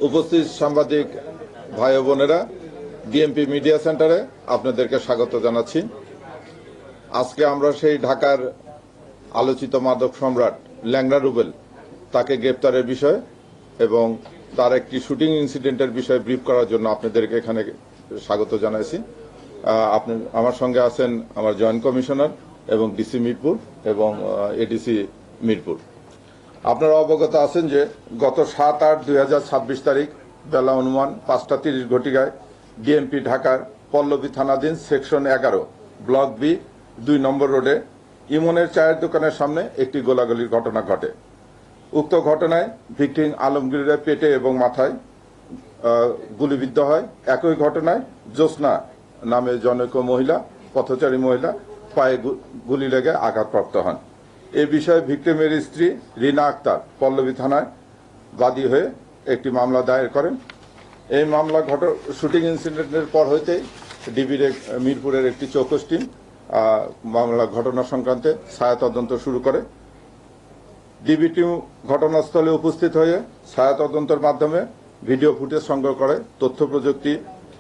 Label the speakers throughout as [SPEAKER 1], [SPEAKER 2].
[SPEAKER 1] উপস্থিত সাংবাদিক ভাই ও বোনেরা, ডিএমপি মিডিয়া সেন্টারে আপনাদেরকে স্বাগত জানাচ্ছি। আজকে আমরা সেই ঢাকার আলোচিত মাদক সম্রাট ল্যাংড়া রুবেল তাকে গ্রেপ্তারের বিষয় এবং তার একটি শুটিং ইনসিডেন্টের বিষয়ে ব্রিফ করার জন্য আপনাদেরকে এখানে স্বাগত জানাইছি। আপনি আমার সঙ্গে আছেন আমার জয়েন্ট কমিশনার এবং ডিসি মিরপুর এবং এডিসি মিরপুর। আপনারা অবগত আছেন যে গত 7-8-2026 তারিখ বেলা অনুমান 5:30 ঘটিকায় ডিএমপি ঢাকার পল্লবী থানাধীন সেকশন 11 ব্লক বি 2 নম্বর রোডে ইমনের চায়ের দোকানের সামনে একটি গোলাগুলির ঘটনা ঘটে। উক্ত ঘটনায় ভিকটিম আলমগীরের পেটে এবং মাথায় গুলিবিদ্ধ হয়। একই ঘটনায় জ্যোৎস্না নামে জনৈক মহিলা, পথচারী মহিলা পায়ে গুলি লেগে আঘাতপ্রাপ্ত হন। এ বিষয়ে ভিকটিমের স্ত্রী রিনা আক্তার পল্লবী থানায় বাদী হয়ে একটি মামলা দায়ের করেন। এই মামলা শুটিং ইনসিডেন্টের পর হইতে ডিবির মিরপুরের একটি চৌকস টিম মামলা ঘটনা সংক্রান্তে ছায়া তদন্ত শুরু করে। ডিবি টিম ঘটনাস্থলে উপস্থিত হয়ে ছায়া তদন্তের মাধ্যমে ভিডিও ফুটেজ সংগ্রহ করে তথ্য প্রযুক্তি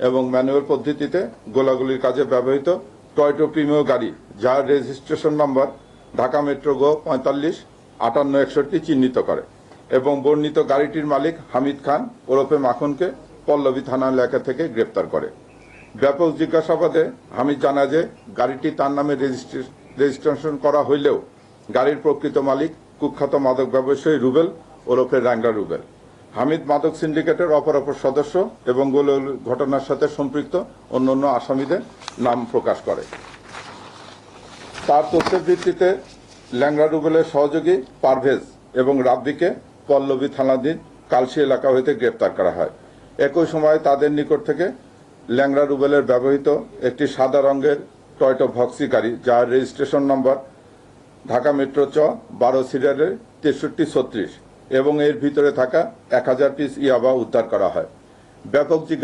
[SPEAKER 1] এবং ম্যানুয়াল পদ্ধতিতে গোলাগুলির কাজে ব্যবহৃত টয়টো প্রিমিও গাড়ি, যার রেজিস্ট্রেশন নাম্বার ঢাকা মেট্রো গো 45-5861 চিহ্নিত করে এবং বর্ণিত গাড়িটির মালিক হামিদ খান ওরফে মাখনকে পল্লবী থানা এলাকা থেকে গ্রেপ্তার করে। ব্যাপক জিজ্ঞাসাবাদে হামিদ জানায় যে গাড়িটি তার নামে রেজিস্ট্রেশন করা হইলেও গাড়ির প্রকৃত মালিক কুখ্যাত মাদক ব্যবসায়ী রুবেল ওরফে ল্যাংড়া রুবেল। হামিদ মাদক সিন্ডিকেটের অপর সদস্য এবং ঘটনার সাথে সম্পৃক্ত অন্যান্য আসামিদের নাম প্রকাশ করে। তার তথ্যের ভিত্তিতে ল্যাংড়া রুবেলের সহযোগী পারভেজ এবং রাব্বিকে পল্লবী থানাধীন কালশি এলাকা হইতে গ্রেপ্তার করা হয়। একই সময় তাদের নিকট থেকে ল্যাংড়া রুবেলের ব্যবহৃত একটি সাদা রঙের টয়টো ভক্সি গাড়ি, যার রেজিস্ট্রেশন নম্বর ঢাকা মেট্রো 12 সিরিয়ালের 6336 এবং এর ভিতরে থাকা 1000 পিস ইয়াবা উদ্ধার করা হয়। ব্যাপক